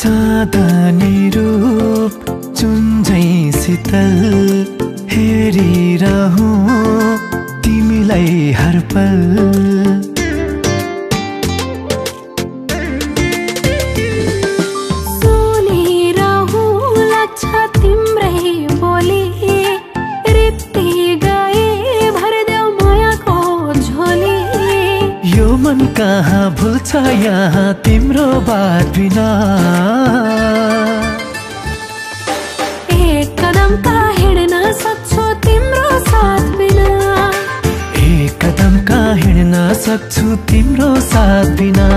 चाँदनी रूप चुन्झै शीतल हेरिरहूं तिमीलाई हर पल। मन कहाँ भुल्छ यहाँ तिम्रो बात बिना। एक कदम का हिँड्न सक्छु तिम्रो साथ बिना। एक कदम का हिँड्न सक्छु तिम्रो साथ बिना।